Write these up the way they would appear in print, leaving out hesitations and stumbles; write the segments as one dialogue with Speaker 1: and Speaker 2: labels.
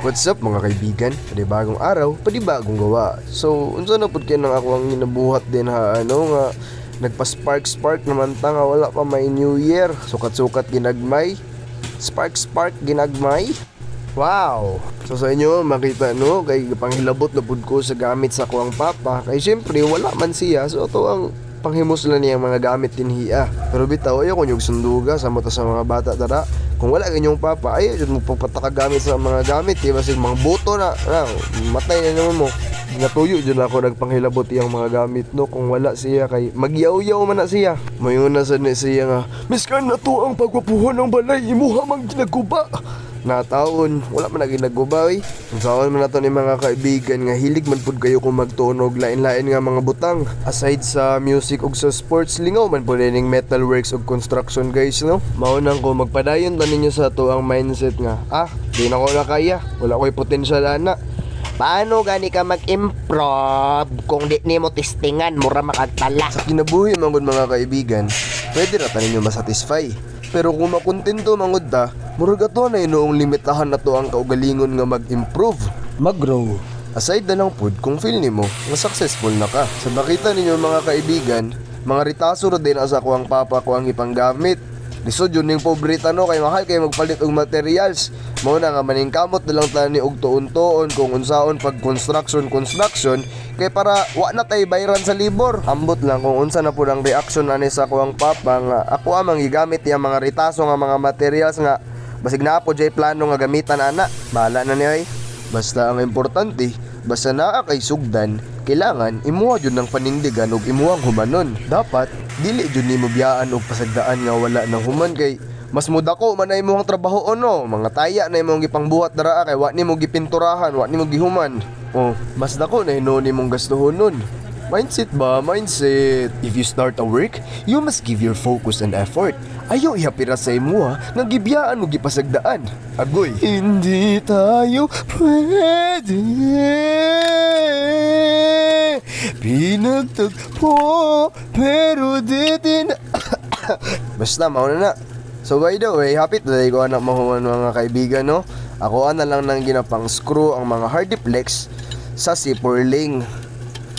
Speaker 1: What's up mga kaibigan? Panibagong araw, panibagong gawa. So, unsa na pud kay nang ako ang ginabuhat din ha nga nagpa-spark naman ta nga wala pa may New Year. Sukat-sukat ginagmay. Spark ginagmay. Wow! So sa inyo makita no kay panghilabot na pud ko sa gamit sa kuwang papa. Kay syempre wala man siya. So ito ang panghimus lang niyang mga gamit dinhiya. Pero bitaw ayo ko yung sunduga sa mata sa mga bata dara. Kung wala ganyong papa, ay mo pagpataka gamit sa mga gamit, di ba sig mga buto na matay na naman mo. Natuyo dyan ako nagpanghilabot iyang mga gamit no. Kung wala siya kay magyaw-yaw man na siya. Mayuna sa ni siya nga, miskan na to ang pagwapuhan ng balay, imuha mang ginaguba. Nataon, wala man na ginaguba eh. Kung saan man nato ni mga kaibigan nga hilig man pud kayo kung magtunog lain-lain nga mga butang. Aside sa music ug sa sports, lingaw man pud ning metalworks ug construction guys no. Maunang ko magpadayon ta ninyo sa to ang mindset nga, di na ko na kaya, wala ko'y potensyal ana.
Speaker 2: Paano gani ka mag-improve kung di nimo testingan mura makagtala?
Speaker 1: Sa kinabuhi mangod mga kaibigan, pwede ra ta ninyo masatisfy. Pero kung makontento mangod ta, murag ato na inoong limitahan na to ang kaugalingon nga mag-improve, mag-grow. Aside na lang pud kung feel nimo nga successful na ka. Sa makita ninyo mga kaibigan, mga ritaso ra din asa ko ang papa ko ang ipanggamit. Lisod yun yung pobrita no, kay mahal kay magpalit og materials. Mao na nga maningkamot na lang tani og tuon-tuon kung unsaon pag construction kay para wa na tay bayran sa libor. Ambot lang kung unsa na pud ang reaction ani sa kuwang papa nga ako amang gigamit yang mga ritaso nga mga materials nga basig na po jay plano nga gamitan ana. Bahala na niya. Basta ang importante, basta naa kay sugdan, kailangan imuha jud ng panindigan ug imuhang humanon. Dapat dili jud nimo biyaan og pasagdaan nga wala nang human kay mas mudako man na imong trabaho no. Mga taya na imong gipangbuhat dara kay wa nimo gipinturahan, wa nimo gihuman. Mas dako na hinuon nimong gastuhon nun. Mindset ba? Mindset. If you start a work, you must give your focus and effort. Ayaw ihapira sa imuha nga gibiyaan mo gipasagdaan. Agoy. Hindi tayo pwede pinagtagpo pero di din basta mauna na. So by the way, happy today ko anak mahuman mga kaibigan no. Ako na lang nang ginapang screw ang mga hardiplex sa C4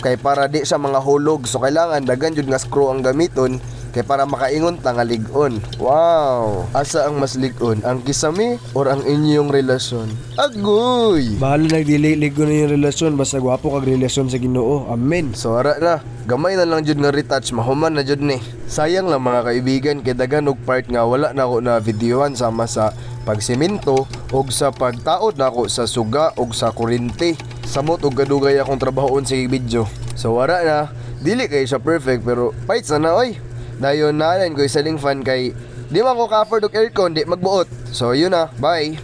Speaker 1: kay para di sa mga hulog. So kailangan dagan jud nga screw ang gamiton kay para makaingon ta nga lig-on. Wow! Asa ang mas lig-on, ang kisame or ang inyong relasyon? Agoy!
Speaker 3: Bahala nagdili-ligo na yung relasyon, basta gwapo kag relasyon sa Ginoo. Amen.
Speaker 1: So ara na, gamay na lang jud nga retouch, mahuman na jud ni. Sayang lang mga kaibigan kay dagan og part nga wala na ako na videoan sama sa pagsemento og sa pagtaod na ako sa suga og sa kuryente. Samot og gadugay akong trabahoon sa video. So wala na, dili kay siya perfect pero fights na oy. Dayon na ko isaling fan kay di man ko ka-afford og aircon, di magbuot. So yun na, bye.